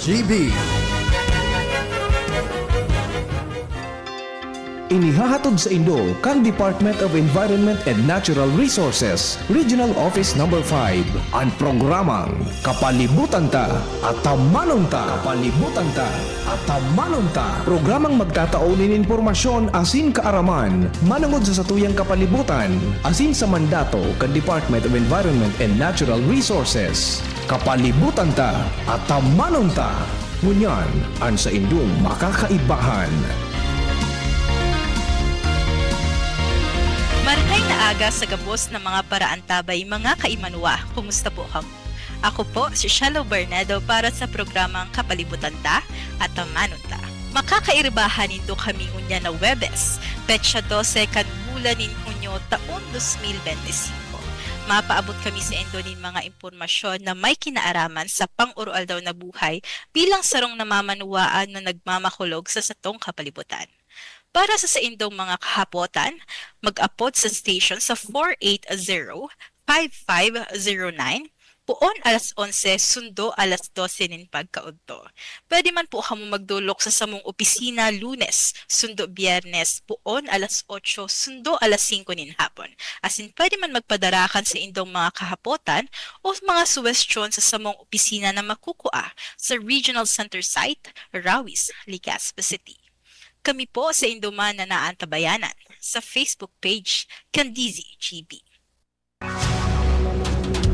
GB. Inihahatod sa Indo kang Department of Environment and Natural Resources, Regional Office No. 5, ang programang Kapalibutan Ta at Tamanon Ta. Kapalibutan Ta at Tamanon Ta. Programang magtataunin informasyon asin kaaraman, manungod sa satuyang kapalibutan, asin sa mandato kang Department of Environment and Natural Resources. Kapalibutan Ta at Tamanon Ta. Ngunyan, ang sa Indong makakaibahan. Marhay na aga sa gabos ng mga paraan tabay mga kaimanwa. Kumusta po kamo? Ako po si Shallow Bernardo para sa programang Kapalibutan Ta at Tamanon Ta. Makakairbahan nito kami ngunya na Webes, petsa 12 kan bulan nin Hunyo taon 2025. Mapaabot kami sa Indonin mga impormasyon na may kinaaraman sa pang-urual daw na buhay bilang sarong namamanuwaan na nagmamakulog sa satong kapalibutan. Para sa indong mga kahapotan, mag-upload sa station sa 480-5509, puon alas 11, sundo alas 12 nin pagkaudto. Pwede man po kamo magdulok sa samong opisina Lunes, sundo Biyernes, puon alas 8, sundo alas 5 nin hapon. Asin pwede man magpadarakan sa indong mga kahapotan o mga suwestyon sa samong opisina na makukua sa Regional Center Site, Rawis, Legazpi City. Kami po sa Indoman na Naantabayanan sa Facebook page Candizi GB.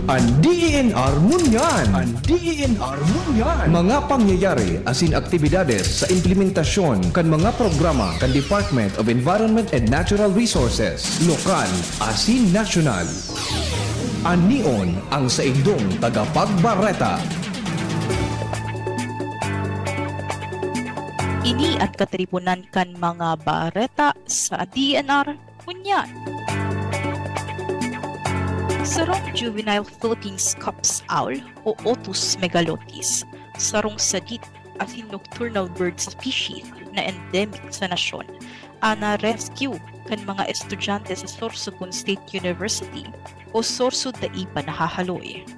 Ang DENR Munyan. Ang DENR Munyan. Mga pangyayari asin aktibidades sa implementasyon kan mga programa kan Department of Environment and Natural Resources, lokal asin nasyonal. Anion ang sa indong tagapagbareta. Ini at katribunan kan mga bareta sa DNR Munyan. Sarong Juvenile Philippines Scops Owl o Otus megalotis, sarong sadit at nocturnal bird species na endemic sa nasyon, ana rescue kan mga estudyante sa Sorsogon State University o Sorsud na ipa nahahaloy.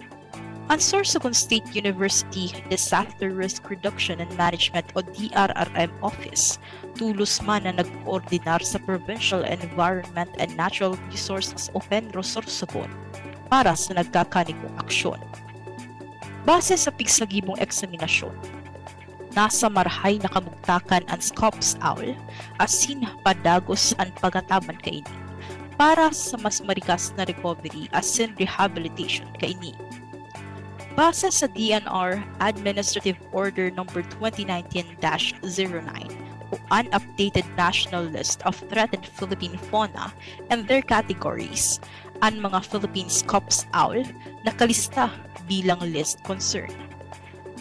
Ang Sorsogon State University Disaster Risk Reduction and Management o DRRM Office tulos man na nag-koordinar sa Provincial Environment and Natural Resources o PENRO Sorsogon para sa nagkakanigong aksyon. Base sa pigsagibong eksaminasyon, nasa marhay na kamugtakan ang Scops Owl asin padagos ang pagataban kaini para sa mas marikas na recovery asin rehabilitation kaini. Base sa DNR Administrative Order No. 2019-09 o Unupdated National List of Threatened Philippine Fauna and their categories, ang mga Philippine Scops Owl nakalista bilang list concern.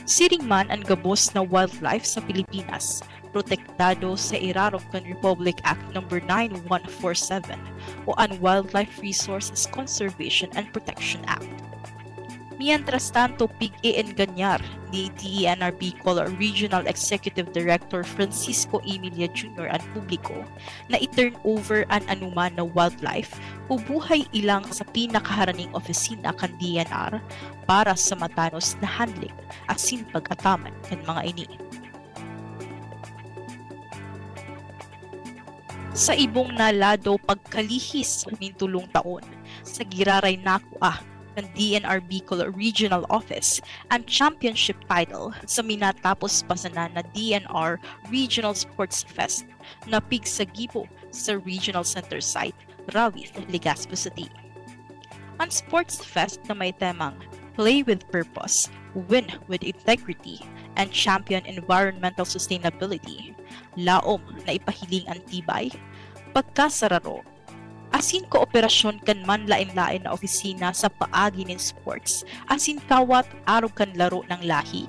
Siring man ang gabos na wildlife sa Pilipinas, protektado sa Irarong Republic Act No. 9147 o ang Wildlife Resources Conservation and Protection Act. Mientras tanto, pig-ienganyar ni DENR Bicol Regional Executive Director Francisco Emilia Jr. ang publiko na i-turn over ang anuman na wildlife o buhay ilang sa pinakaharaning opisina kan DENR para sa matanos na handling asin pag-ataman kan mga ini. Sa ibong nalado pagkalihis ng tulong taon, sa giraray nakuha ng DNR Bicol Regional Office ang championship title sa minatapos pasanan na DNR Regional Sports Fest na pigsagipo sa Regional Center Site, Rawis, Legazpi City. Ang Sports Fest na may temang Play with Purpose, Win with Integrity, and Champion Environmental Sustainability, laom na ipahiling ang tibay, pagkasararo, asin kooperasyon kan man lain-lain na opisina sa paagi ng sports, asin kawat arog kan laro ng lahi,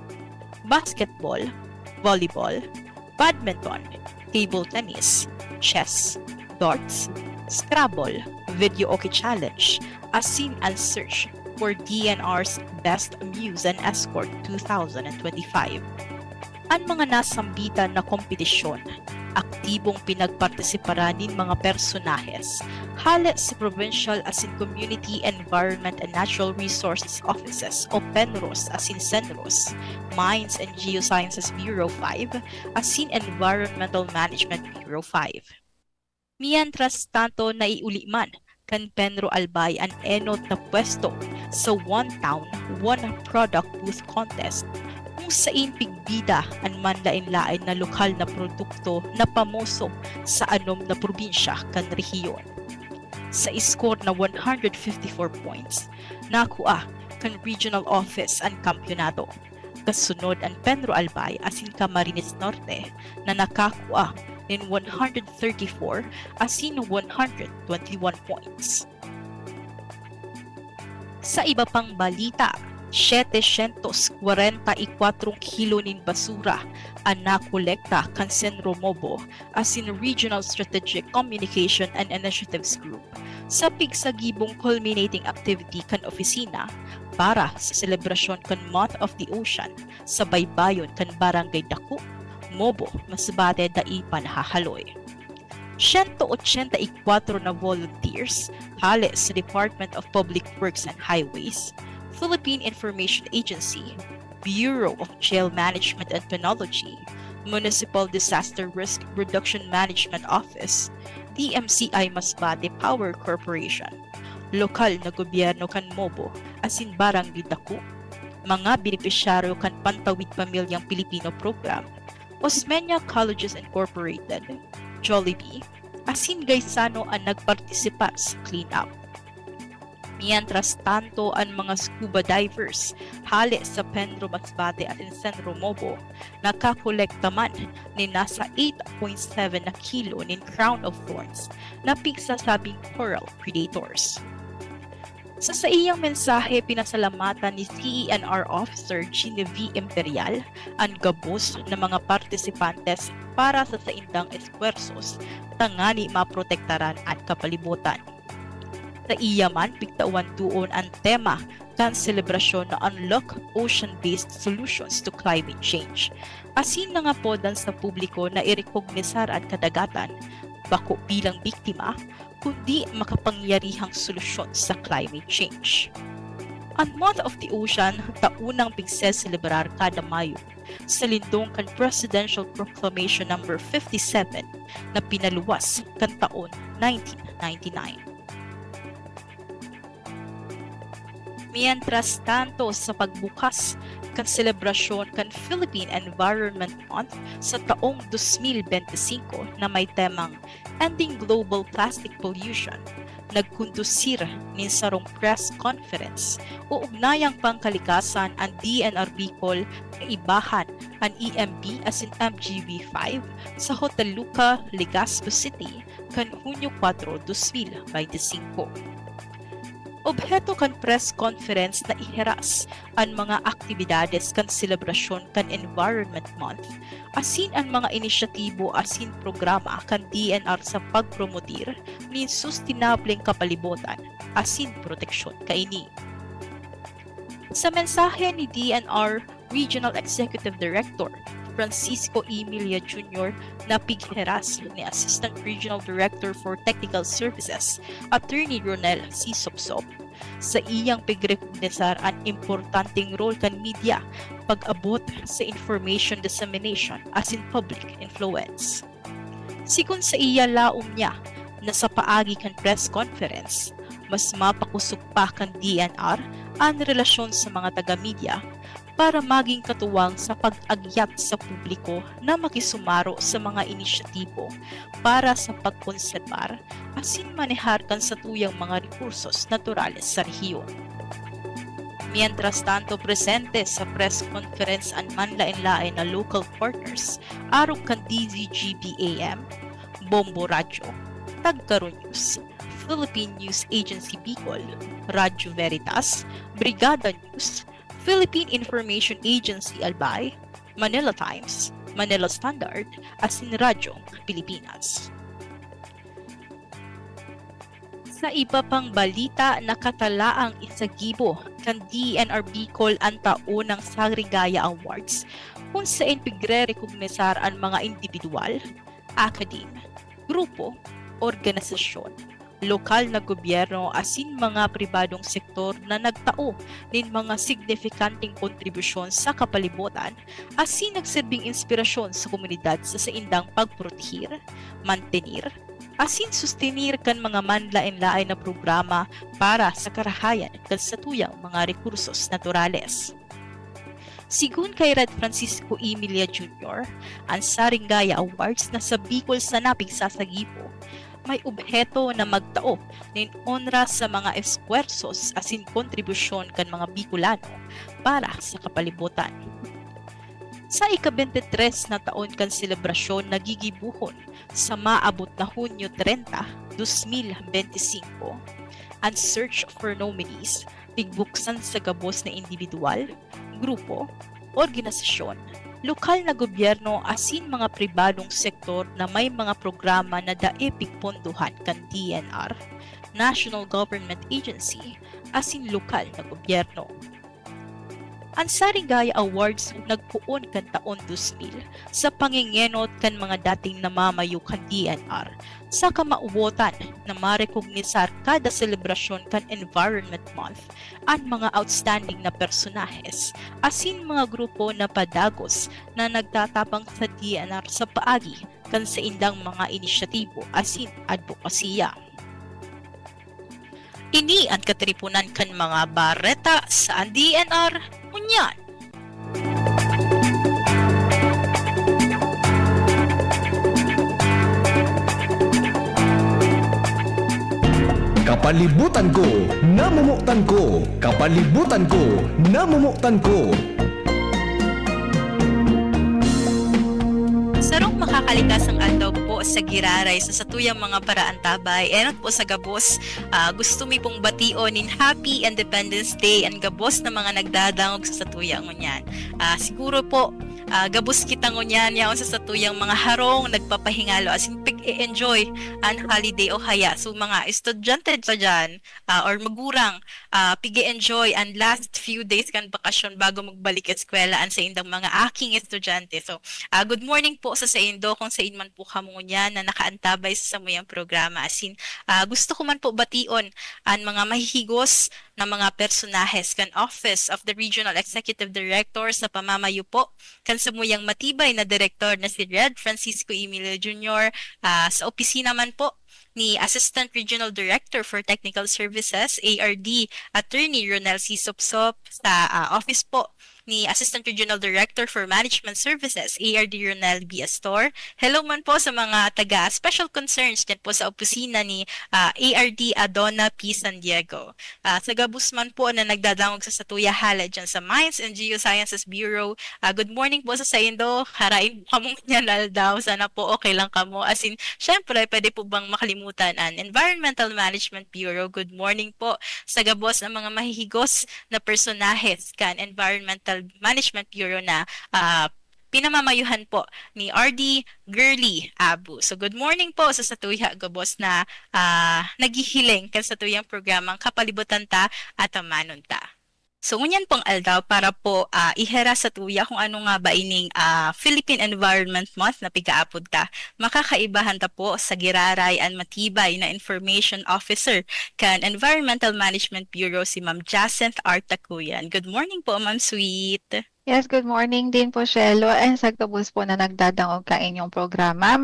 basketball, volleyball, badminton, table tennis, chess, darts, Scrabble, video okay challenge, asin ang search for DNR's Best Muse and Escort 2025. Ang mga nasambitan na kompetisyon, aktibong pinagpartisiparan ng mga personahes, halit sa Provincial as in Community Environment and Natural Resources Offices o PENROS as in CENROS, Mines and Geosciences Bureau 5 as in Environmental Management Bureau 5. Mientras tanto naiuliman kan Penro Albay ang enot na pwesto sa One Town, One Product Booth Contest kung sain pigbida ang manlain-lain na lokal na produkto na pamoso sa anom na probinsya kan rehiyon. Sa score na 154 points, nakuha kan Regional Office ang kampyonato. Kasunod ang Penro Albay asin Camarines Norte na nakakuha in 134 asin 121 points. Sa iba pang balita, 744 kilo nin basura ang nakolekta kan Senro Mobo as in Regional Strategic Communication and Initiatives Group sa pigsagibong culminating activity kan opisina para sa selebrasyon kan Month of the Ocean sa baybayon kan Barangay Daku, Mobo, Masbate, Daipan, Hahaloy. 184 na volunteers hali sa Department of Public Works and Highways, Philippine Information Agency, Bureau of Jail Management and Penology, Municipal Disaster Risk Reduction Management Office, DMCI Masbate Power Corporation, lokal na gobyerno kan Mobo asin Barangay Daku, mga benepisyaryo kan Pantawid Pamilyang Pilipino Program, Osmeña Colleges Incorporated, Jollibee, asin Gaisano ang nagpartisipa sa cleanup. Mientras tanto, ang mga scuba divers hali sa Penro Masbate at Senro Mobo nakakolekta man ni nasa 8.7 na kilo nin crown of thorns na pigsasabing coral predators. Sa iyang mensahe, pinasalamatan ni CENR Officer Genevieve Imperial ang gabos na mga partisipantes para sa saindang esfuerzos tangani maprotektaran at kapalibutan. Sa iya man, pigtawan tuon ang tema kan selebrasyon na Unlock Ocean-Based Solutions to Climate Change. Asin na nga po dan sa publiko na irekognisar ang kadagatan, bako bilang biktima, kundi makapangyarihang solusyon sa climate change. Ang Month of the Ocean, taunang pigseselebrar kada Mayo sa lindong kan Presidential Proclamation No. 57 na pinaluwas kan taon 1999. Mientras tanto, sa pagbukas kan selebrasyon kan Philippine Environment Month sa taong 2025 na may temang Ending Global Plastic Pollution, nagkundusir ni sarong press conference o ugnayang pangkalikasan ang DNR Bicol na ibahan ang EMB as in MGB5 sa Hotel Luca, Legazpo City kan Hunyo 4, 2025. Obheto kan press conference na iheras ang mga aktibidades kan selebrasyon kan Environment Month, asin ang mga inisyatibo asin programa kan DNR sa pagpromotir ni sustinableng kapalibutan asin proteksyon kaini. Sa mensahe ni DNR Regional Executive Director Francisco Emilia Jr. na pigheras ni Assistant Regional Director for Technical Services, Attorney Ronel C. Sobsob, sa iyang pigrekognisar ang importanteng role kan media pag-abot sa information dissemination as in public influence. Sikun sa iya laom niya na sa paagi kan press conference, mas mapakusog pa kan DNR ang relasyon sa mga taga-media para maging katuwang sa pag-agyat sa publiko na makisumaro sa mga inisyatibo para sa pagkonserbar asin manehar kan sa tuyang mga rekursos naturales sa rehiyon. Mientras tanto, presente sa press conference ang manlain-lain na local partners arog kan DZGBAM, Bombo Radio, Tagkaroon News, Philippine News Agency Bicol, Radyo Veritas, Brigada News, Philippine Information Agency Albay, Manila Times, Manila Standard, asin Radyo Pilipinas. Sa iba pang balita, nakatalaang isagibo kan DNR Bicol ang taunang Sagrigaya Awards kung saan pigre-rekognisar ang mga individual, akadem, grupo, organisasyon, lokal na gobyerno asin mga pribadong sektor na nagtao ng mga signifikanteng kontribusyon sa kapalibutan asin nagsilbing inspirasyon sa komunidad sa saindang pagprotekir, mantenir, asin sustenir kan mga manlain-lain na programa para sa karahayan kan sa tuyang mga rekursos naturales. Sigun kay Red Francisco Emilia Jr., ang Saringaya Awards na sa Bicol sa napig sasagipo may obheto na magtao ng onra sa mga espuersos asin kontribusyon kan mga Bicolano para sa kapalibutan. Sa ika-23 na taon kan selebrasyon nagigibuhon sa maabot na Hunyo 30, 2025, ang search for nominees pigbuksan sa gabos na individual, grupo, organisasyon, lokal na gobyerno asin mga pribadong sektor na may mga programa na daepig ponduhan kan DNR, National Government Agency, asin lokal na gobyerno. Ang Saringaya Awards nagpuon kan taon 2000 sa pangingenot kan mga dating namamayo kan DNR sa kamaubotan na marekognisar kada selebrasyon kan Environment Month ang mga outstanding na personahes asin mga grupo na padagos na nagtatapang sa DNR sa paagi kan sa indang mga inisyatibo asin advokasya. Ini ang katripunan kan mga bareta sa DNR Unyan. Kapalibutan ko, namumuktan ko. Kapalibutan ko, namumuktan ko. Sarong makakalikas ang aldaw po sa giraray sa satuyang mga paraan tabay. Enot po sa gabos, gusto mi pong bation in Happy Independence Day ang gabos na mga nagdadangog sa satuyang ngunyan. Siguro po, gabos kita ngunyan yaon sa satuyang mga harong nagpapahingalo as in pig-enjoy ang holiday o haya. So mga estudyante pa dyan or magurang pig-enjoy ang last few days kan bakasyon bago magbalik eskwela ang sa indang mga aking estudyante. So good morning po sa indo kung sa inman po kamo ngunyan na nakaantabay sa samuyang programa. As in, gusto ko man po bation ang mga mahihigos na mga personahes kan Office of the Regional Executive Director sa pamamayo po kan samuyang matibay na direktor na si Red Francisco Emilia Jr. Sa opisina man po ni Assistant Regional Director for Technical Services, ARD, Attorney Ronel C. Sopsop, sa office po ni Assistant Regional Director for Management Services, ARD Ronel B. Astor. Hello man po sa mga taga Special Concerns dyan po sa opisina ni ARD Adona P. San Diego. Sa gabus man po na nagdadangog sa Satuya Hala dyan sa Mines and Geosciences Bureau. Good morning po sa Saindo. Harain po kamong nyanal daw. Sana po okay lang kamo. As in, syempre, pwede po bang makalimutan ang Environmental Management Bureau. Good morning po sa gabos ng mga mahihigos na personahes kan Environmental Management Bureau na pinamamayuhan po ni RD Girly Abu. So good morning po sa Satuya Gabos na naghihiling kan sa tuyang programang Kapalibutan Ta at Amanon Ta. So ngunyan pong aldaw para po ihera sa tuya kung ano nga ba ining Philippine Environment Month na pigaapod ta. Makakaibahan ta po sa giraray ang matibay na Information Officer kan Environmental Management Bureau si Ma'am Jacinth Artacuyan. Good morning po, Ma'am Sweet. Yes, good morning din po, Shelo. And sa gabos po na nagdadangog ka inyong programa.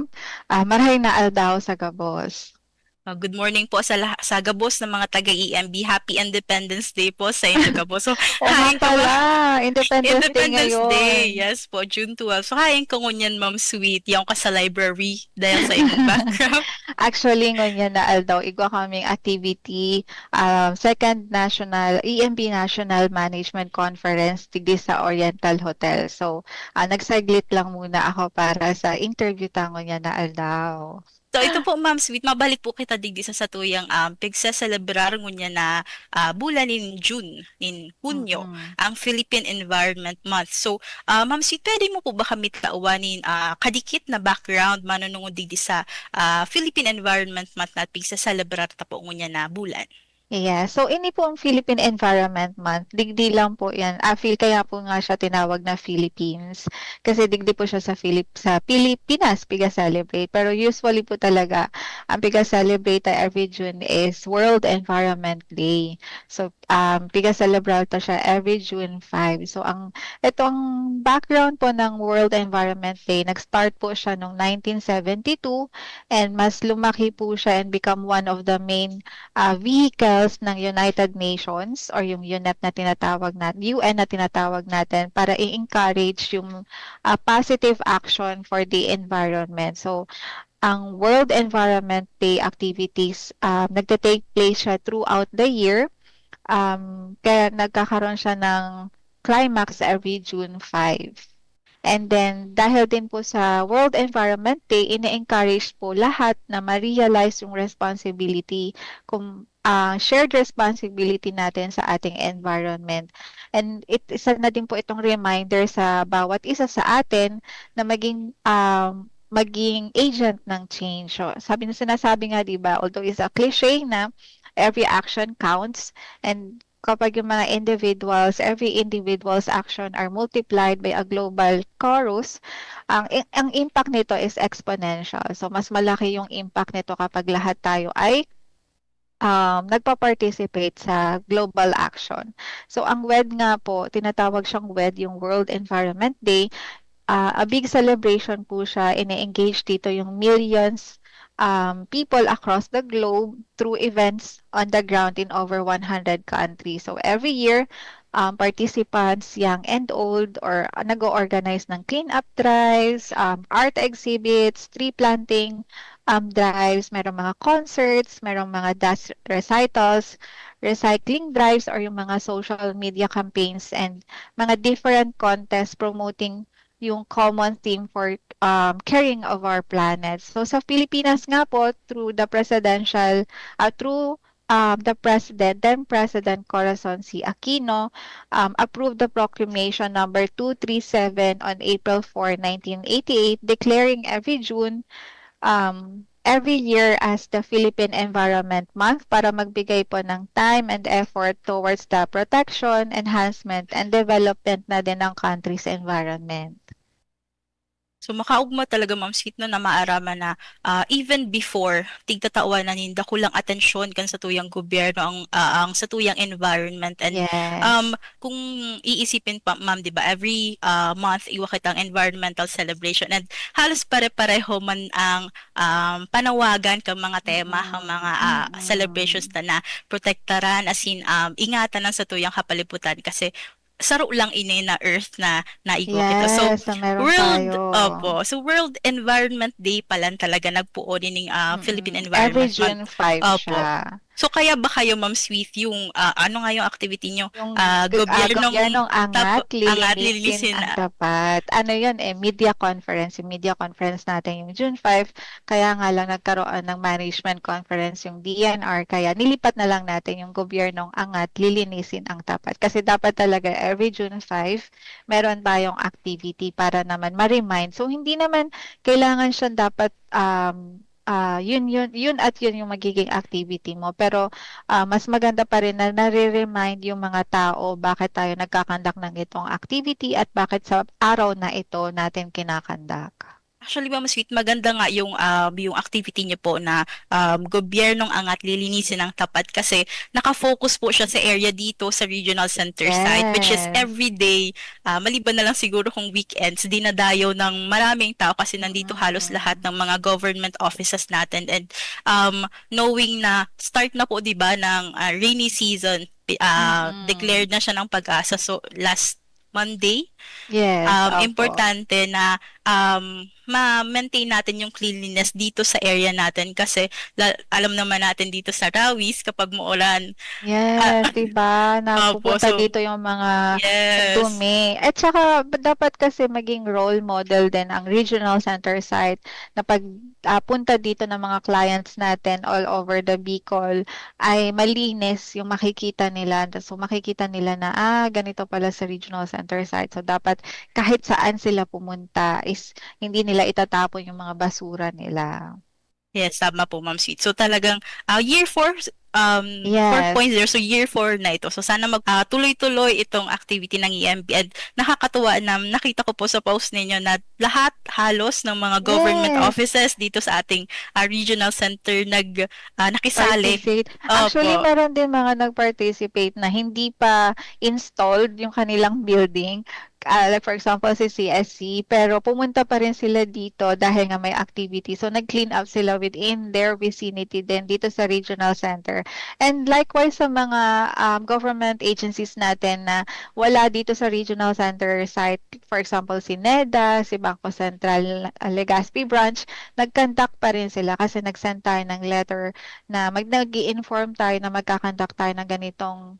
Marahay na aldaw sa gabos. Good morning po sa gabos ng mga taga-EMB. Happy Independence Day po sa inyo gabos. So, Nga pala, Independence Day ngayon. Day, yes po, June 12. So, hayin ko ngunyan, Ma'am Sweet, yung ka sa library dahil sa inyong background. Actually, ngunyan na aldaw, igwa kaming activity, second national, EMB National Management Conference tigdi sa Oriental Hotel. So, nagsaglit lang muna ako para sa interview tango niya na aldaw. So ito po, Ma'am Sweet, mabalik po kita digdi sa satuyang pigsa-celebrar ngunya na bulan in June, in Hunyo, ang Philippine Environment Month. So, Ma'am Sweet, pwede mo po ba kami tauwanin kadikit na background manunungod digdi sa Philippine Environment Month na pigsa-celebrar ta po ngunya na bulan? Yeah. So, ini po ang Philippine Environment Month. Digdi lang po yan. Kaya po nga siya tinawag na Philippines. Kasi digdi po siya sa Pilipinas, Piga Celebrate. Pero usually po talaga, ang Piga Celebrate every June is World Environment Day. So, Piga Celebrate siya every June 5. So, itong background po ng World Environment Day, nag-start po siya noong 1972 and mas lumaki po siya and become one of the main vehicles ng United Nations or yung UNEP na tinatawag natin, UN na tinatawag natin para i-encourage yung positive action for the environment. So, ang World Environment Day activities, nagte-take place siya throughout the year. Kaya nagkakaroon siya ng climax every June 5. And then, dahil din po sa World Environment Day, ine-encourage po lahat na ma-realize yung responsibility, shared responsibility natin sa ating environment. And isa na din po itong reminder sa bawat isa sa atin na maging agent ng change. So, sinasabi nga, di ba, although it's a cliche na every action counts, and kapag yung mga every individual's action are multiplied by a global chorus, ang impact nito is exponential. So, mas malaki yung impact nito kapag lahat tayo ay nagpa-participate sa global action. So, ang WED nga po, tinatawag siyang WED, yung World Environment Day. A big celebration po siya, ine-engage dito yung millions people across the globe through events on the ground in over 100 countries. So every year, participants, young and old, or nag-organize ng clean-up drives, art exhibits, tree planting drives, merong mga concerts, merong mga dance recitals, recycling drives, or yung mga social media campaigns and mga different contests promoting yung common theme for caring of our planet. So sa Pilipinas nga po, through the then President Corazon C. Aquino approved the proclamation number 237 on April 4, 1988, declaring every year as the Philippine Environment Month para magbigay po ng time and effort towards the protection, enhancement, and development na din ng country's environment. So makaugma talaga Ma'am Sweet no na maaraman na even before tigtatawa na ninda kulang atensyon kan sa tuyang gobyerno ang sa tuyang environment and Yes. kung iisipin pa Ma'am 'di ba every month iwa kitang environmental celebration and halos pare-pareho man ang panawagan kang mga tema ang mga celebrations na protektaran as in ingatan ng sa tuyang kapalibutan kasi saro lang ini na earth na naigo kita. So Yes, na meron tayo. So World Environment Day pa lang talaga nagpuo din ng Philippine Every Environment Month. June 5 Opo. siya. So kaya ba kayo Ma'am Sweet yung ano nga yung activity nyo? Yung Gobyernong angat, angat lilinisin lilinisin ang tapat. Ano yun media conference. Yung media conference natin yung June 5. Kaya nga lang nagkaroon ng management conference yung DNR. Kaya nilipat na lang natin yung gobyernong angat, lilinisin ang tapat. Kasi dapat talaga every June 5, meron tayong activity para naman ma-remind. So hindi naman kailangan siya dapat yun at yun yung magiging activity mo. Pero mas maganda pa rin na nare-remind yung mga tao bakit tayo nagkakandak ng itong activity at bakit sa araw na ito natin kinakandak. Actually, Ma'am Sweet, maganda nga yung activity niyo po na gobyernong angat lilinisin ang tapat kasi nakafocus po siya sa area dito sa regional center site which is Yes. every day, maliban na lang siguro kung weekends, dinadayo ng maraming tao kasi nandito halos lahat ng mga government offices natin and knowing na start na po 'di ba ng rainy season, declared na siya ng Pag-asa so last Monday. Yes, opo. Importante na ma-maintain natin yung cleanliness dito sa area natin kasi alam naman natin dito sa Rawis kapag muulan. Yes, diba? Napupunta so, dito yung mga yes. dumi. At saka dapat kasi maging role model din ang regional center site na pag punta dito ng mga clients natin all over the Bicol ay malinis yung makikita nila. So makikita nila na ganito pala sa regional center site. So dapat kahit saan sila pumunta is hindi nila itatapon yung mga basura nila. Yes, tama po Ma'am Sweet. So talagang year 4 Yes. 4.0, so year 4 na ito. So sana tuloy-tuloy itong activity ng EMP, and nakakatuwa na nakita ko po sa post ninyo na lahat halos ng mga government Yes. offices dito sa ating regional center nakisali. Participate. Actually, Opo. meron din mga nag-participate na hindi pa installed yung kanilang building. Like for example, si CSC, pero pumunta pa rin sila dito dahil nga may activity. So, nag-clean up sila within their vicinity din dito sa regional center. And likewise sa mga government agencies natin na wala dito sa regional center site, for example, si NEDA, si Bangko Sentral Legazpi Branch, nag-conduct pa rin sila kasi nag-send tayo ng letter na nag-i-inform tayo na magkakandak tayo ng ganitong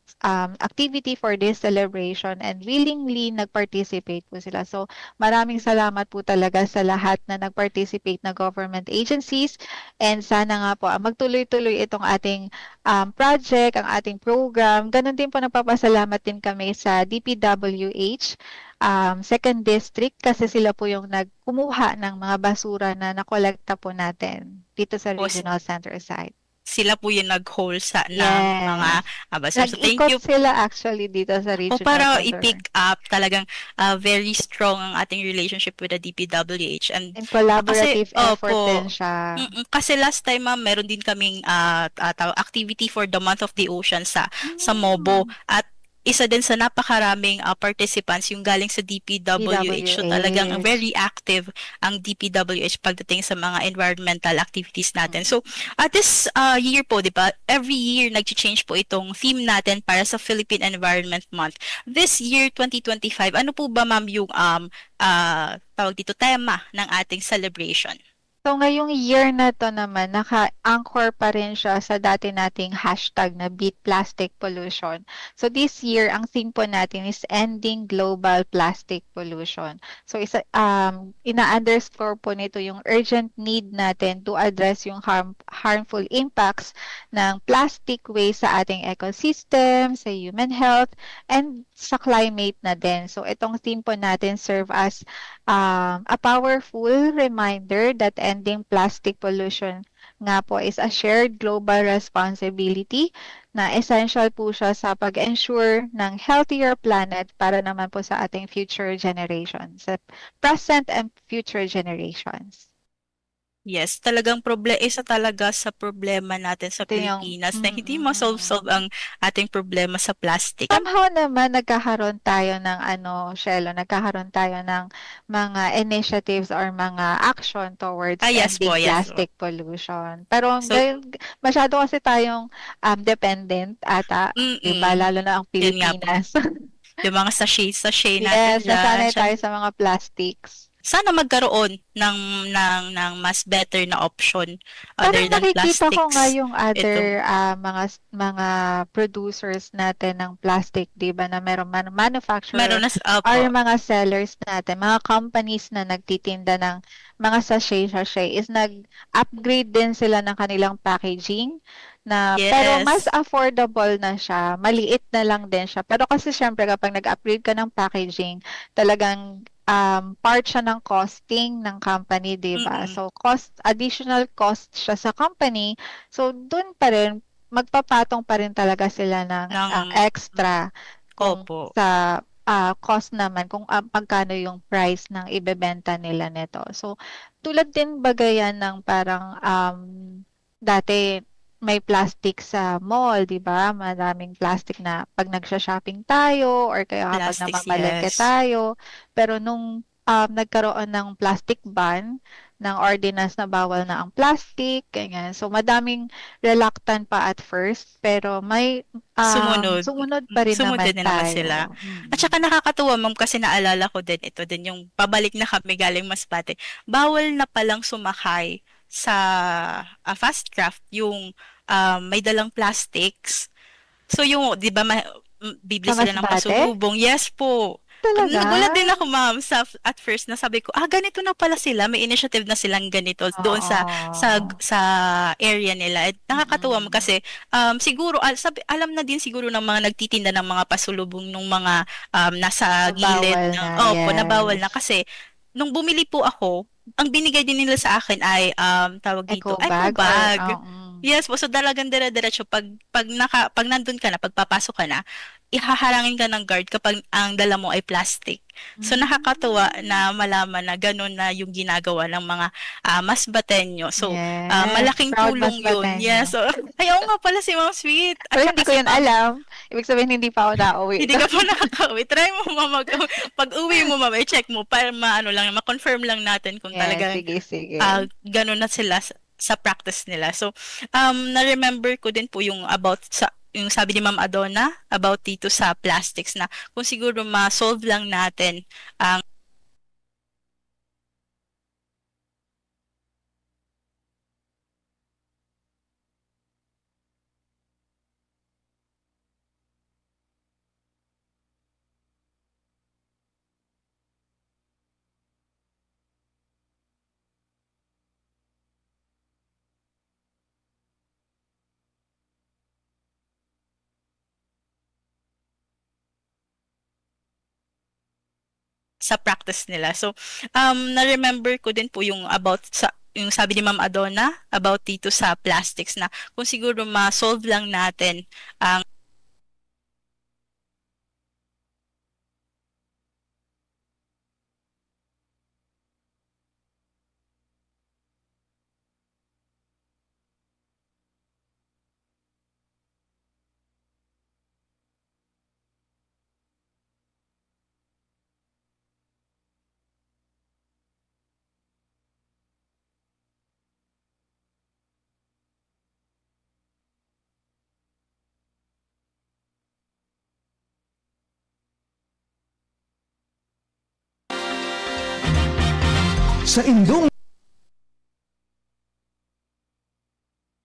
activity for this celebration, and willingly nag-participate po sila. So, maraming salamat po talaga sa lahat na nag-participate na government agencies, and sana nga po magtuloy-tuloy itong ating project, ang ating program. Ganon din po, nagpapasalamat din kami sa DPWH Second District kasi sila po yung nagkumuha ng mga basura na nakolekta po natin dito sa Po, regional center site. sila po yung nag-hold ng Yes. mga basura. So thank Nag-ikot you sila actually dito sa regional para center. i-pick up talagang very strong ang ating relationship with the DPWH, and And collaborative effort opo. din siya. Kasi last time, ma'am, meron din kaming activity for the month of the ocean sa MOBO, at isa din sa napakaraming participants yung galing sa DPWH. So talagang DPWH. very active ang DPWH pagdating sa mga environmental activities natin. So this year po, di ba, every year nag-change po itong theme natin para sa Philippine Environment Month. This year, 2025, ano po ba, ma'am, yung tawag dito, tema ng ating celebration? So ngayong year na to naman, naka-anchor pa rin siya sa dati nating hashtag na Beat Plastic Pollution. So this year, ang theme po natin is Ending Global Plastic Pollution. So ina-underscore po nito yung urgent need natin to address yung harmful impacts ng plastic waste sa ating ecosystem, sa human health, and sa climate na din. So itong theme po natin serve as a powerful reminder that ending plastic pollution nga po is a shared global responsibility na essential po siya sa pag-ensure ng healthier planet para naman po sa ating future generations, present and future generations. Yes, talagang isa talaga sa problema natin sa Pilipinas na hindi ma-solve ang ating problema sa plastic. Somehow naman nagkakaroon tayo ng nagkakaroon tayo ng mga initiatives or mga action towards Yes ending po, yes plastic pollution. Pero So, masyado kasi tayong dependent ata, diba? Lalo na ang Yun nga po. Pilipinas. Yung mga sachet Yes, natin nasanay dyan. tayo sa mga plastics. Sana magkaroon ng mas better na option other Parang than nakikita ko plastics. nga yung other mga producers natin ng plastic, 'di ba, na meron manufacturer Meron na or yung mga sellers natin, mga companies na nagtitinda ng mga sachet is nag-upgrade din sila ng kanilang packaging na pero Yes. mas affordable na siya, maliit na lang din siya. Pero kasi syempre kapag nag-upgrade ka ng packaging, talagang part siya ng costing ng company, 'di ba? So additional cost siya sa company. So doon pa rin magpapatong pa rin talaga sila ng extra kung Opo. sa cost naman kung magkano yung price ng ibebenta nila nito. So tulad din bagayan ng parang dati may plastic sa mall, 'di ba? Maraming plastic na pag nagsha-shopping tayo or kaya kapag Plastics, namamalengke yes. tayo. Pero nung nagkaroon ng plastic ban, ng ordinance na bawal na ang plastic, ganyan. So madaming reluctant pa at first, pero may sumunod pa rin Sumunod naman din naman tayo. sila. At saka nakakatuwa, ma'am, kasi naalala ko din ito din yung pabalik na kami galing Masbate. Bawal na palang sumakay sa fast craft yung may dalang plastics. So yung, 'di ba, bibili Sa sila ng Masbate? pasulubong. Yes po. Talaga? Nagulat din ako, ma'am, at first na sabi ko, ganito na pala sila, may initiative na silang ganito doon sa area nila. At nakakatuwa mo kasi siguro alam na din siguro ng mga nagtitinda ng mga pasulubong nung mga nasa gilid ng nabawal na kasi nung bumili po ako, ang binigay din nila sa akin ay tawag dito, Eco bag. Yes po, so talagang dire-diretso pag nandun ka na, pagpapasok ka na, ihaharangin ka ng guard kapag ang dala mo ay plastic. So nakakatuwa na malaman na gano'n na yung ginagawa ng mga mas batenyo. So Yes, malaking proud tulong yun. Yes. Masbateño. So, ay, oo nga pala si Ma'am Sweet. At Pero saka hindi ko si yun Ma'am, alam. Ibig sabihin, hindi pa ako nauwi hindi ka doon. pa nakakauwi. Try mo pag uwi mo ma'am, i-check mo para maano lang, ma-confirm lang natin kung Yes, talagang sige, sige. gano'n na sila sa practice nila. So, na-remember ko din po yung about sa yung sabi ni Ma'am Adonna about dito sa plastics na kung siguro ma-solve lang natin ang sa practice nila. So, na-remember ko din po yung about sa yung sabi ni Ma'am Adonna about dito sa plastics na kung siguro ma-solve lang natin ang Sa indong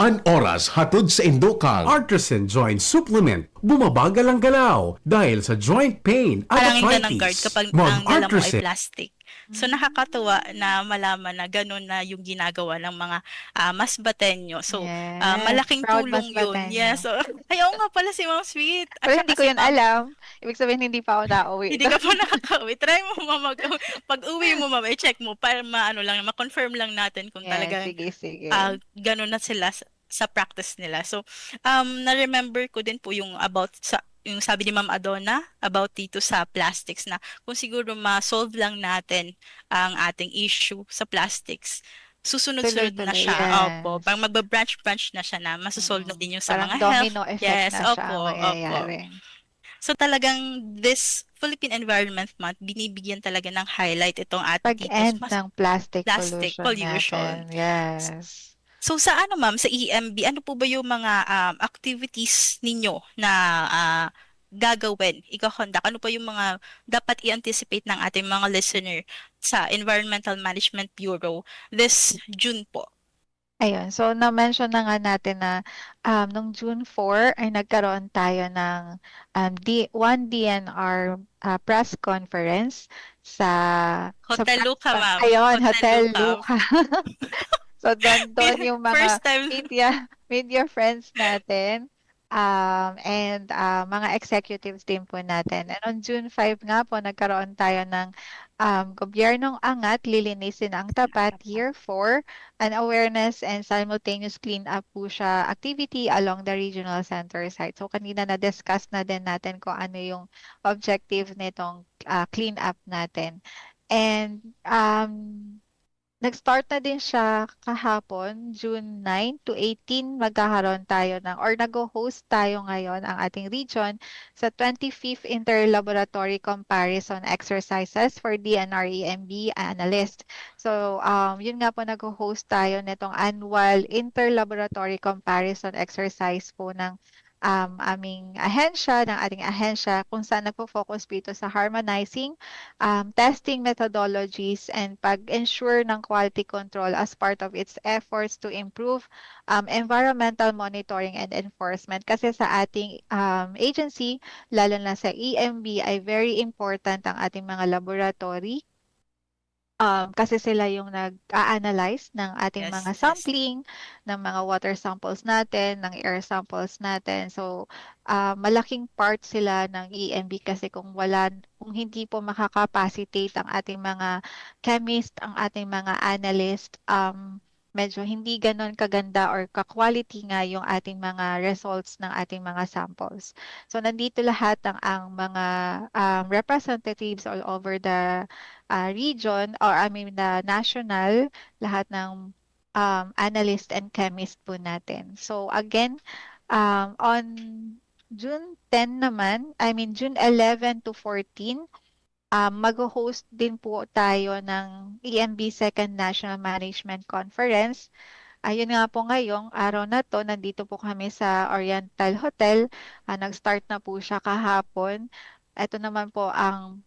An oras hatod sa Indokang Artisan Joint Supplement. Bumabagal ang galaw dahil sa joint pain at harangin ka ng guard arthritis. kapag ang dala mo ay Mag-Artisan. plastic. So nakakatuwa na malaman na gano'n na yung ginagawa ng mga mas batenyo. So Yes, malaking proud tulong yun. Masbateño. Yes. So, ay, oo nga pala si Ma'am Sweet. At Pero saka hindi ko si yun Ma'am, alam. Ibig sabihin, hindi pa ako nauwi hindi ka doon. pa nakakauwi. Try mo ma'am, pag uwi mo ma'am, i-check mo para maano lang, ma-confirm lang natin kung Yes, talagang sige, sige. gano'n na sila sa practice nila. So, na-remember ko din po yung about sa yung sabi ni Ma'am Adonna about dito sa plastics na kung siguro ma-solve lang natin ang ating issue sa plastics. Susunod-sunod na Tuloy-tuloy, siya. Opo. yes. Pag magba-branch-branch na siya na masosolve na Mm. din yung sa Parang mga health. domino effect Yes, na siya ang opo, opo. mangyayari. So talagang this Philippine Environment Month, binibigyan talaga ng highlight itong ating titos, Pag-end mas ng plastic plastic pollution pollution. natin. Yes. So sa ano ma'am, sa EMB, ano po ba yung mga activities ninyo na gagawin, i-conduct? Ano pa yung mga dapat i-anticipate ng ating mga listener sa Environmental Management Bureau this June po? Ayun, so na-mention na nga natin na nung June 4 ay nagkaroon tayo ng one DNR press conference sa Hotel Luca ma'am, ayun, Hotel Hotel Luca. Luca. So doon yung mga First time. media friends natin and mga executives din po natin. And on June 5 nga po nagkaroon tayo ng Gobyernong Angat, Lilinisin ang Tapat, Year 4, an awareness and simultaneous clean-up po siya activity along the regional center site. So kanina na-discuss na din natin kung ano yung objective nitong clean-up natin. And nag-start na din siya kahapon, June 9 to 18, magkakaroon tayo or nag-host tayo ngayon ang ating region sa 25th Interlaboratory Comparison Exercises for DNR-EMB Analyst. So, yun nga po nag-host tayo nitong annual Interlaboratory Comparison Exercise po ng aming ahensya, ng ating ahensya, kung saan nagpo-focus dito sa harmonizing testing methodologies and pag-ensure ng quality control as part of its efforts to improve environmental monitoring and enforcement. Kasi sa ating agency, lalo na sa EMB, ay very important ang ating mga laboratory kasi sila yung nag-a-analyze ng ating Yes, mga yes. sampling, ng mga water samples natin, ng air samples natin. So, malaking part sila ng EMB kasi kung hindi po makakapacitate ang ating mga chemist, ang ating mga analyst, medyo hindi gano'n kaganda or ka-quality nga yung ating mga results ng ating mga samples. So nandito lahat ang mga representatives all over the region or I mean the national, lahat ng analyst and chemist po natin. So again, on June 10 naman, I mean June 11 to 14, mag-host din po tayo ng EMB Second National Management Conference. Ayun nga po ngayong araw na to, nandito po kami sa Oriental Hotel. Nag-start na po siya kahapon. Ito naman po ang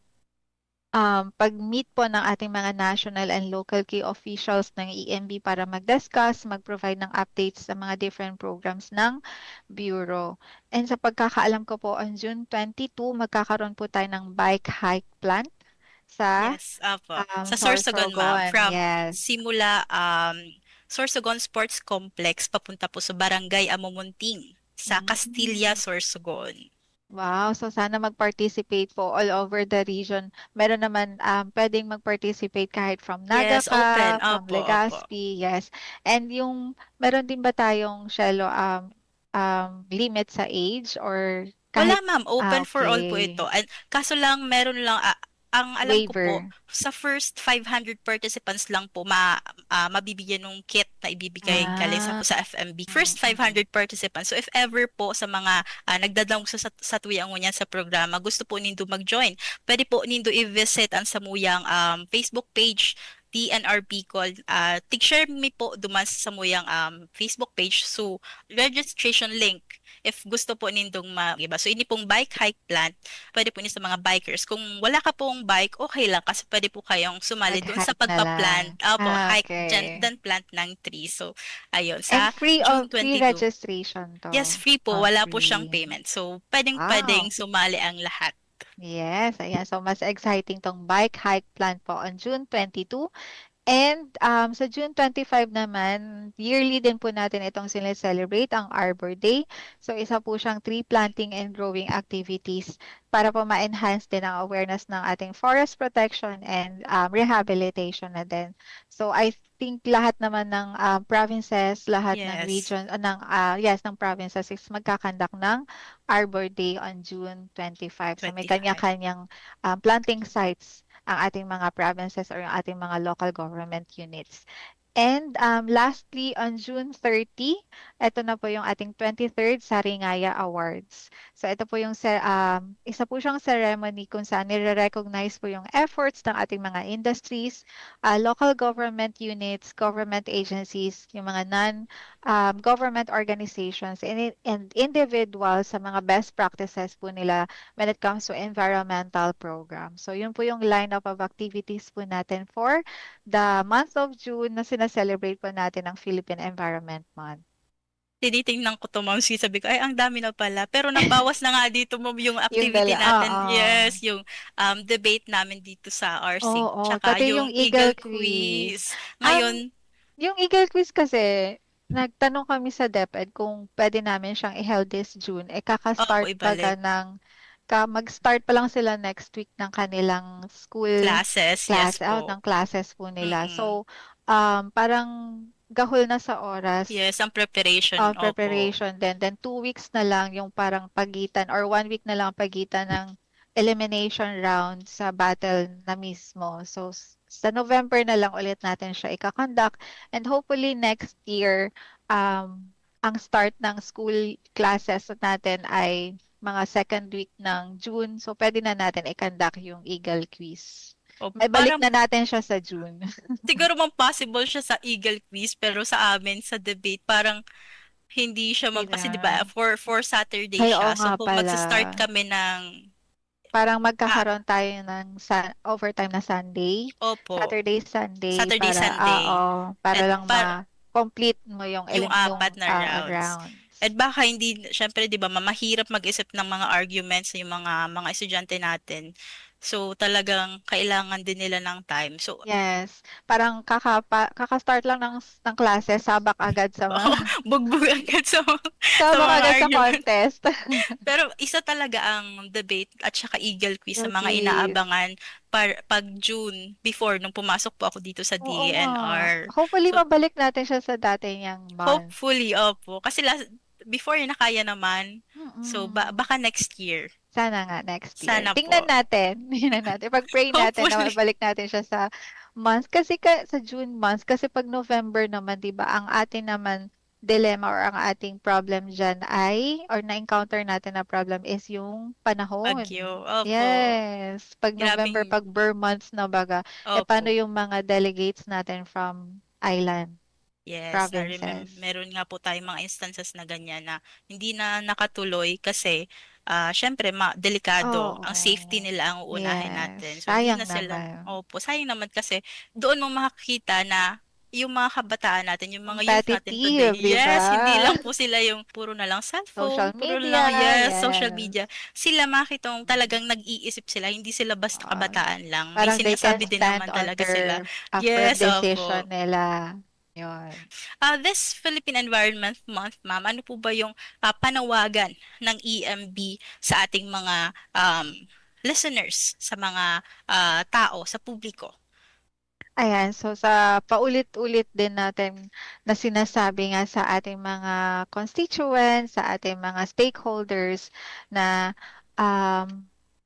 pag-meet po ng ating mga national and local key officials ng EMB para mag-discuss, mag-provide ng updates sa mga different programs ng Bureau. And sa pagkakaalam ko po, on June 22, magkakaroon po tayo ng bike hike plant sa Yes, apo. Sa Sorsogon, ma'am. Sorsogon. From Yes. simula Sorsogon Sports Complex papunta po sa Barangay Amumunting sa Castilla, Mm. Sorsogon. Wow, so sana mag-participate po all over the region. Meron naman pwedeng mag-participate kahit from Yes, open. Nagaka, from Opo, opo. Legazpi, yes. And yung meron din ba tayong Shelo limit sa age or Wala kahit ma'am, open for all po okay, ito. And kaso lang meron lang ang alam ko po waiver. sa first 500 participants lang po mabibigyan ng kit na ibibigay galing Ah, sa FMB. First mm. 500 participants. So if ever po sa mga nagdadawong sa tuyang ngunyan sa programa, gusto po nindo mag-join. Pwede po nindo i-visit ang Samuyang Facebook page DNRP call. Tig-share mi po duman sa Samuyang Facebook page. So registration link if gusto po nindong mag-iba. So, ini pong bike hike plant, pwede po niyo sa mga bikers. Kung wala ka pong bike, okay lang kasi pwede po kayong sumali doon sa Mag-hike na lang. pagpa-plant. Opo, hike Okay. then plant ng tree. So, ayun, And sa June free 22. registration Yes, to. free po. Wala po siyang Free. payment. So, pwedeng Wow. sumali ang lahat. Yes, ayan. So, mas exciting tong bike hike plan po on June 22. And sa June 25 naman, yearly din po natin itong celebrate ang Arbor Day. So isa po siyang tree planting and growing activities para po ma-enhance din ang awareness ng ating forest protection and rehabilitation na din. So I think lahat naman ng provinces, lahat ng Yes, region, ng provinces is magkakandak ng Arbor Day on June 25. So may 25. kanya-kanyang planting sites ang ating mga provinces or yung ating mga local government units. And lastly, on June 30, ito na po yung ating 23rd Saringaya Awards. So ito po yung isa po siyang ceremony kung saan nire-recognize po yung efforts ng ating mga industries, local government units, government agencies, yung mga non-government organizations, and individuals sa mga best practices po nila when it comes to environmental program. So yun po yung lineup of activities po natin for the month of June na sinaselebrate po natin ang Philippine Environment Month. Tinitingnan ko to, Ma'am C. Sabi ko, ay, ang dami na pala. Pero nabawas na nga dito, Ma'am, yung Yung activity natin. oo. Yes, yung debate namin dito sa RC. Oo, Tsaka pati yung yung Eagle Eagle Quiz. Quiz. Um, Ngayon, yung Eagle Quiz kasi, nagtanong kami sa DepEd kung pwede namin siyang i-held this June. opo, Kaka-start ibalik. mag-start pa lang sila next week ng kanilang school Classes, yes out po. ng classes po nila. Mm-mm. So, parang gahol na sa oras Yes, ang preparation, opo. preparation din. Then 2 weeks na lang yung parang pagitan or 1 week na lang ang pagitan ng elimination round sa battle na mismo. So sa November na lang ulit natin siya ikakonduct and hopefully next year ang start ng school classes natin ay mga second week ng June. So pwede na natin i-conduct yung Eagle Quiz. Ay balik Parang na natin siya sa June. siguro man possible siya sa Eagle Quiz, pero sa amin, sa debate, parang hindi siya Hindi kasi 'di na. ba for Saturday Ay, oo siya. So nga kung pala. magsa-start kami ng Parang ah, magkakaroon tayo ng overtime na Sunday, opo, Saturday, Sunday Saturday, Sunday. para At lang ma-complete mo yung yung apat na rounds. rounds. At baka hindi, syempre, di ba, mahirap mag-isip ng mga arguments yung mga estudyante natin. So talagang kailangan din nila ng time. So Yes, parang kaka-start lang ng klase, sabak agad sa oo, mga bugbog agad sa sabak mga agad sa argument. contest. Pero isa talaga ang debate at saka Eagle Quiz sa Yung mga quiz. inaabangan pag June before nung pumasok po ako dito sa Oo nga. DENR. Hopefully So mabalik natin siya sa dati niyang month. hopefully, opo. Kasi before yun nakaya naman. So Mm. baka next year. Sana nga next year. Sana Tingnan po. natin. Tingnan natin. Pag-pray natin na Hopefully. mabalik natin siya sa month. Kasi sa June month, kasi pag November naman, di ba, ang atin naman dilemma or ang ating problem dyan ay, or na-encounter natin na problem is yung panahon. Bagyo. Opo. Yes. Pag November, Grabing, pag Burr months na baga, paano opo. yung mga delegates natin from island Yes, provinces? meron nga po tayong mga instances na ganyan na hindi na nakatuloy kasi syempre delikado. Ang safety Oo. nila ang uunahin Yes. natin. So hindi Sayang na sila, naman. opo, sayang naman kasi doon mo makikita na yung mga kabataan natin, yung mga youth natin today, Competitive, di yes, hindi ba? lang po sila yung puro na lang Social cellphone, puro na lang, media, yes, social media. yes. Sila makitong talagang nag-iisip sila, hindi sila basta Oo. kabataan lang. May Parang they can sinasabi din stand naman on talaga sila. their firm Yes, decision opo. nila. Yun. This Philippine Environment Month, ma'am, ano po ba yung panawagan ng EMB sa ating mga listeners, sa mga tao, sa publiko? Ayan, so sa paulit-ulit din natin na sinasabi nga sa ating mga constituents, sa ating mga stakeholders na um,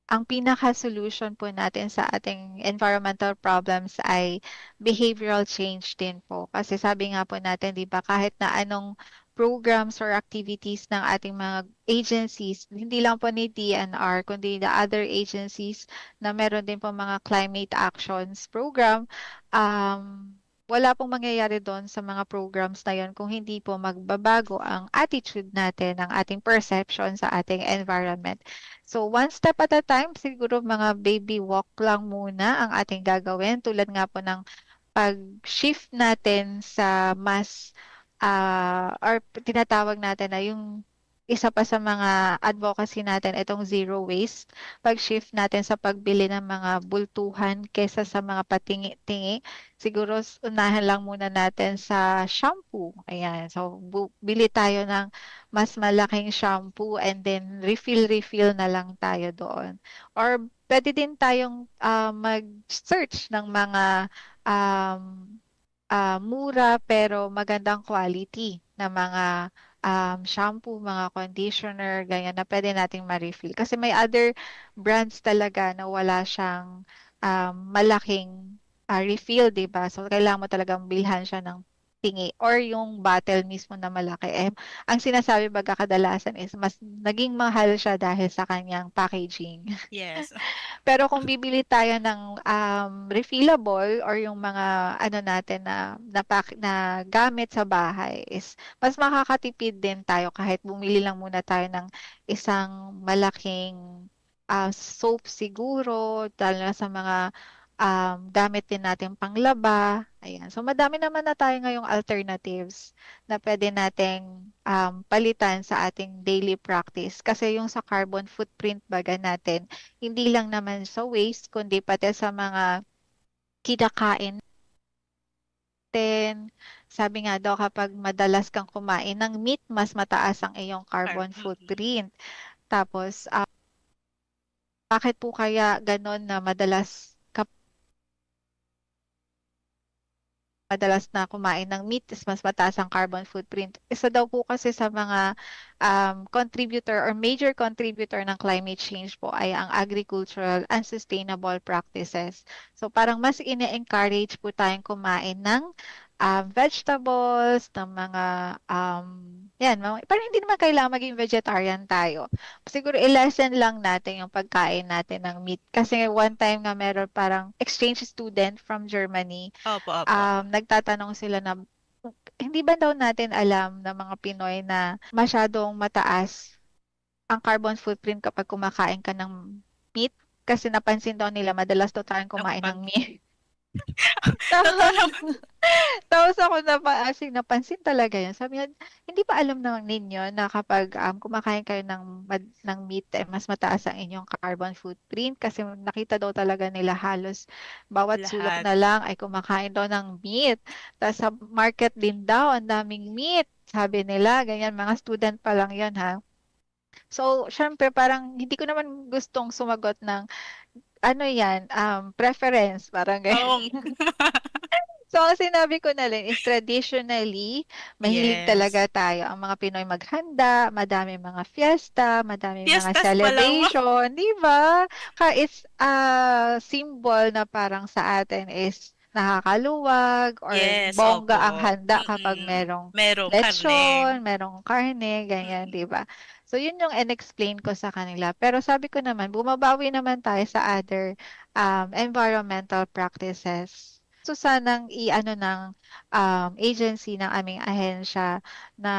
ang pinaka-solution po natin sa ating environmental problems ay behavioral change din po. Kasi sabi nga po natin, di ba, kahit na anong programs or activities ng ating mga agencies, hindi lang po ni DNR, kundi the other agencies na meron din po mga climate actions program, um, wala pong mangyayari doon sa mga programs na yon kung hindi po magbabago ang attitude natin, ang ating perception sa ating environment. So, one step at a time, siguro mga baby walk lang muna ang ating gagawin. Tulad nga po ng pag-shift natin sa mas or tinatawag natin na yung isa pa sa mga advocacy natin, itong zero waste, pag-shift natin sa pagbili ng mga bultuhan kaysa sa mga patingi-tingi, siguro unahan lang muna natin sa shampoo. Ayan, so bili tayo ng mas malaking shampoo and then refill na lang tayo doon. Or pwede din tayong mag-search ng mga um, mura pero magandang quality na mga shampoo, mga conditioner, ganyan na pwede nating ma-refill. Kasi may other brands talaga na wala siyang malaking refill, di ba? So, kailangan mo talagang bilhan siya ng tingi or yung bottle mismo na malaki. Ang sinasabi baga kadalasan is mas naging mahal siya dahil sa kanyang packaging. Yes. Pero kung bibili tayo ng refillable or yung mga ano natin na gamit sa bahay is mas makakatipid din tayo kahit bumili lang muna tayo ng isang malaking soap siguro dahil na sa mga gamit din natin panglaba. Ayan. So madami naman na tayo ngayong alternatives na pwede nating palitan sa ating daily practice. Kasi yung sa carbon footprint baga natin, hindi lang naman sa waste, kundi pati sa mga kinakain natin. Sabi nga daw kapag madalas kang kumain ng meat, mas mataas ang iyong carbon Mm-mm. footprint. Tapos, bakit po kaya ganon na madalas na kumain ng meat is mas mataas ang carbon footprint? Isa daw po kasi sa mga contributor or major contributor ng climate change po ay ang agricultural and sustainable practices. So parang mas ine-encourage po tayong kumain ng vegetables, ng mga parang hindi naman kailangan maging vegetarian tayo. Siguro i-lessen lang natin yung pagkain natin ng meat. Kasi one time nga meron parang exchange student from Germany, Opo, opo. nagtatanong sila na hindi ba daw natin alam ng mga Pinoy na masyadong mataas ang carbon footprint kapag kumakain ka ng meat? Kasi napansin daw nila madalas daw tayong Ako kumain pag, ng meat. totoo naman. Tapos ako actually napansin talaga yun. Sabi niya, hindi ba alam naman ninyo na kapag kumakain kayo ng meat, mas mataas ang inyong carbon footprint? Kasi nakita daw talaga nila halos bawat sulok Lahat. na lang ay kumakain daw ng meat. Tapos sa market din daw, ang daming meat. Sabi nila, ganyan, mga student pa lang yun ha. So, syempre, parang hindi ko naman gustong sumagot ng ano yan, preference, parang ganyan. Oo. So, ang sinabi ko na lang is traditionally, mahilig Yes. talaga tayo ang mga Pinoy maghanda, madami mga fiesta, madami mga Fiestas pa lang. celebration, di ba? It's a symbol na parang sa atin is nakakaluwag or Yes, bongga ang opo. handa kapag merong Merong karne. lechon, merong karne, ganyan, di Mm-mm. ba? So, yun yung in-explain ko sa kanila. Pero sabi ko naman, bumabawi naman tayo sa other environmental practices. So sanang i-ano ng agency ng aming ahensya na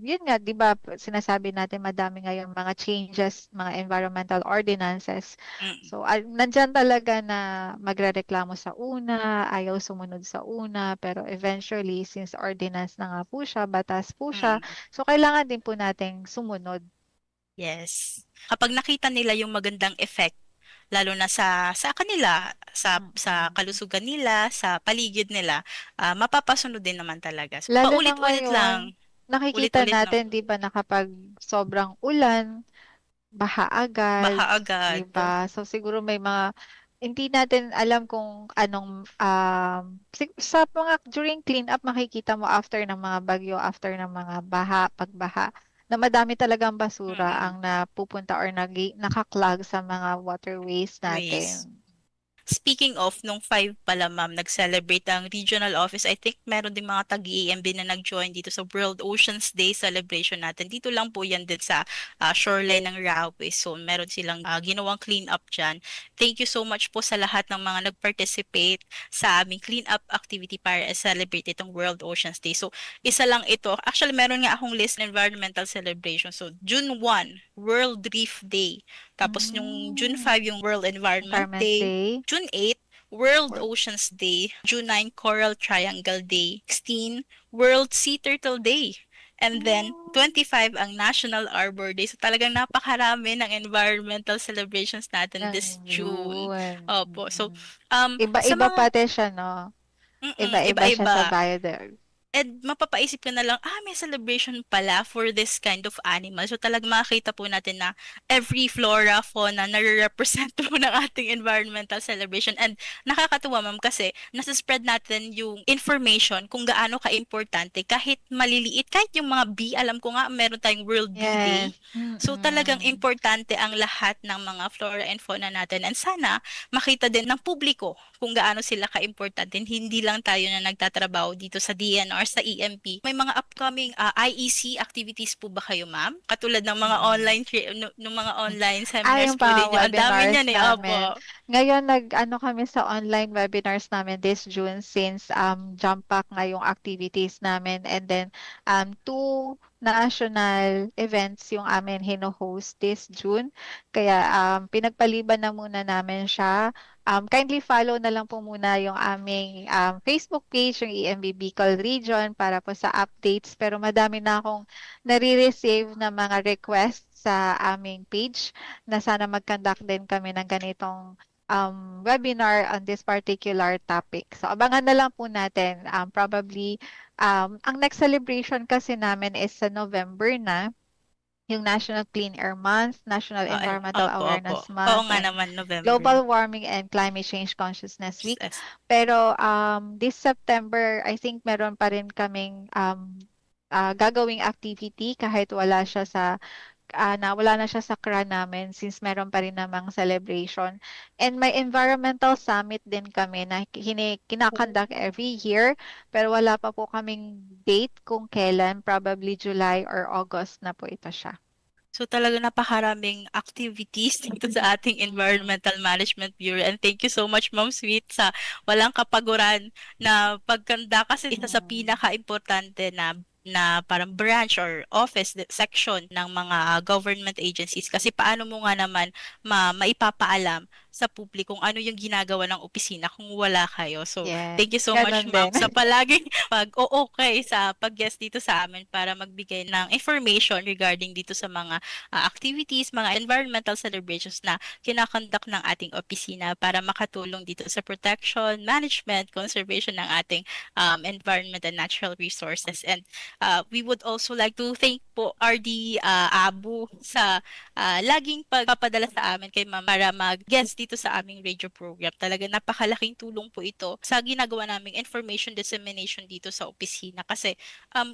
yun nga 'di ba sinasabi natin madami ngayong mga changes, mga environmental ordinances. Mm. So nandyan talaga na magrereklamo sa una, ayaw sumunod sa una, pero eventually since ordinance na nga po siya, batas po siya, Mm. so kailangan din po nating sumunod. Yes. Kapag nakita nila yung magandang effect, lalo na sa kanila, sa Mm. kalusugan nila, sa paligid nila, mapapasunod din naman talaga. So, Lalo na paulit-ulit ngayon, lang, nakikita ulit-ulit na natin 'di ba na kapag sobrang ulan, baha agad, baha 'di agad. ba? So siguro may mga hindi natin alam kung anong sa mga during clean up makikita mo after ng mga bagyo, after ng mga pagbaha na madami talagang basura Mm. ang napupunta or nakaklag sa mga waterways Ways. natin. Speaking of, nung 5 pala ma'am, nag-celebrate ang regional office. I think meron din mga tag-EMB na nag-join dito sa World Oceans Day celebration natin. Dito lang po yan din sa shoreline ng Railway. So meron silang ginawang clean up dyan. Thank you so much po sa lahat ng mga nag-participate sa aming clean up activity para celebrate itong World Oceans Day. So isa lang ito. Actually, meron nga akong list ng environmental celebration. So June 1, World Reef Day. Tapos yung June Mm. 5 yung World Environment Environment Day. Day. June 8, World World. Oceans Day. June 9, Coral Triangle Day. 16, World Sea Turtle Day. And then, Mm. 25 ang National Arbor Day. So talagang napakarami ng environmental celebrations natin this Ng June. June. Opo. So, Mm. sa Iba-iba mga, pati siya, no? Iba-iba siya sa iba-iba. biodiversity. And mapapaisip ka na lang, may celebration pala for this kind of animal. So talagang makikita po natin na every flora, fauna, nare-represent po ng ating environmental celebration. And nakakatuwa ma'am kasi nasa-spread natin yung information kung gaano ka-importante kahit maliliit, kahit yung mga bee, alam ko nga meron tayong World Bee Day. Yes. So talagang Mm-mm. importante ang lahat ng mga flora and fauna natin. And sana makita din ng publiko kung gaano sila ka-importante. Hindi lang tayo na nagtatrabaho dito sa DNR, sa EMP. May mga upcoming IEC activities po ba kayo, ma'am? Katulad ng mga Mm. mga online Yung seminars po mga din yung ang dami webinars niyan eh. namin. Opo. Ngayon, nag-ano kami sa online webinars namin this June since jump pack nga yung activities namin. And then, two national events yung amin hino-host this June. Kaya, pinagpaliban na muna namin siya. Kindly follow na lang po muna yung aming Facebook page, yung EMB Bicol Region para po sa updates. Pero madami na akong nare-receive na mga requests sa aming page na sana mag-conduct din kami ng ganitong webinar on this particular topic. So, abangan na lang po natin. Probably, ang next celebration kasi namin is sa November na, yung National Clean Air Month, National Environmental Opo, opo. Awareness Oo Month, nga and naman, November. Global Warming and Climate Change Consciousness Week. Yes. Pero this September, I think meron pa rin kaming gagawing activity kahit wala na siya sa CRA namin since meron pa rin namang celebration. And may environmental summit din kami na kinakonduct every year pero wala pa po kaming date kung kailan, probably July or August na po ito siya. So talaga napakaraming activities dito sa ating Environmental Management Bureau. And thank you so much, Ma'am Sweet, sa walang kapaguran na pagkanda kasi isa sa pinaka-importante na parang branch or office section ng mga government agencies kasi paano mo nga naman maipapaalam sa publiko kung ano yung ginagawa ng opisina kung wala kayo. So, Yes, thank you so much, ganun ma'am, din. sa palaging pag-o-okay sa pag-guest dito sa amin para magbigay ng information regarding dito sa mga activities, mga environmental celebrations na kinakonduct ng ating opisina para makatulong dito sa protection, management, conservation ng ating environment and natural resources. And we would also like to thank po RD Abu sa laging pagpapadala sa amin kay ma'am para mag-guest dito sa aming radio program. Talaga napakalaking tulong po ito sa ginagawa naming information dissemination dito sa opisina kasi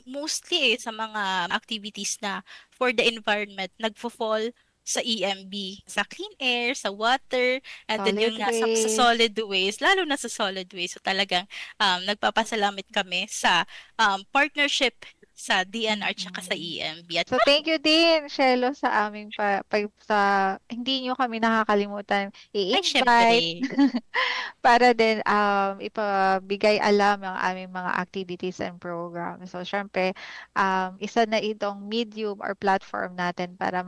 mostly sa mga activities na for the environment nagfo-fall sa EMB, sa clean air, sa water, and then Solid yung nasa sa waste. solid waste, lalo na sa solid waste. So talagang nagpapasalamat kami sa partnership sa DNR tsaka sa Mm. EMB. At So thank you din, Shelo, sa aming sa hindi nyo kami nakakalimutan ay, i-invite syempre, para din ipabigay alam ang aming mga activities and programs. So syempre, isa na itong medium or platform natin para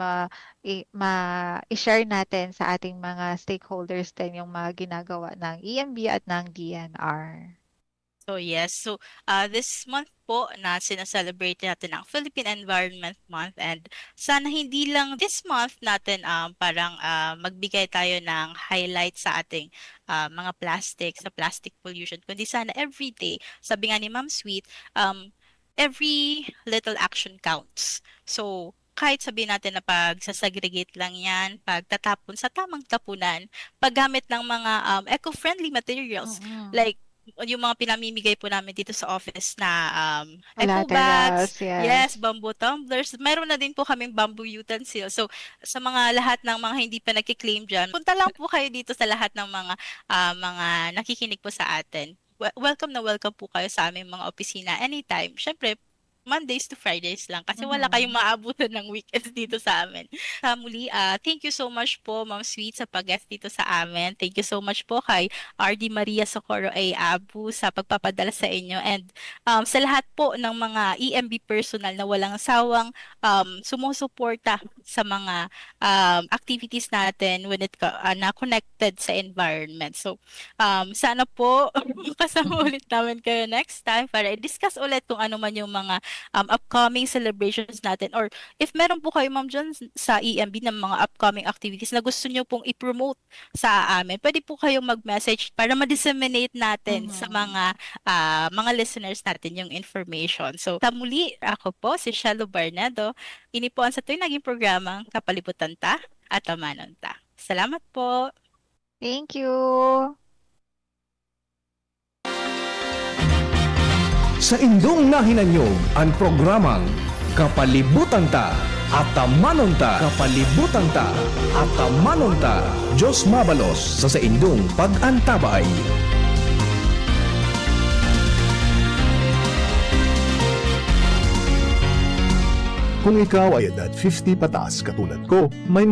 i-share natin sa ating mga stakeholders din yung mga ginagawa ng EMB at ng DNR. so yes. So this month po na sinaselebrate natin ang Philippine Environment Month and sana hindi lang this month natin parang magbigay tayo ng highlight sa ating mga plastic, sa plastic pollution, kundi sana every day, sabi nga ni Ma'am Sweet, every little action counts. So kahit sabihin natin na pagsasegregate lang yan, pagtatapon sa tamang tapunan, paggamit ng mga eco-friendly materials, Mm-mm. like yung mga pinamimigay po namin dito sa office na eco Collaterals, bags, yes, yes. bamboo tumblers. Meron na din po kaming bamboo utensils. So, sa mga lahat ng mga hindi pa nagki-claim dyan, punta lang po kayo dito sa lahat ng mga nakikinig po sa atin. Welcome na welcome po kayo sa aming mga opisina anytime. Syempre, Mondays to Fridays lang kasi wala kayong Mhm. maabutan ng weekends dito sa amin. Sa muli, thank you so much po, Ma'am Sweet, sa pag-guest dito sa amin. Thank you so much po kay RD Maria Socorro A. Abu sa pagpapadala sa inyo and sa lahat po ng mga EMB personnel na walang sawang sumusuporta sa mga activities natin when na connected sa environment. So, sana po kasama ulit namin kayo next time para i-discuss ulit kung ano man yung mga upcoming celebrations natin or if meron po kayo ma'am dyan sa EMB ng mga upcoming activities na gusto nyo pong i-promote sa amin, pwede po kayong mag-message para ma-disseminate natin sa Mhm. mga listeners natin yung information. So, sa muli, ako po si Shelo Barnado, inipuan sa tuwing naging programang Kapalibutan Ta at Tamanon Ta. Salamat po! Thank you. Sa indong nahinanyog ang programang Kapalibutan Ta at Tamanon Ta. Kapalibutan Ta at Tamanon Ta. Diyos mabalos sa indong pag-antabay. Kung ikaw ay edad 50 pataas katulad ko, may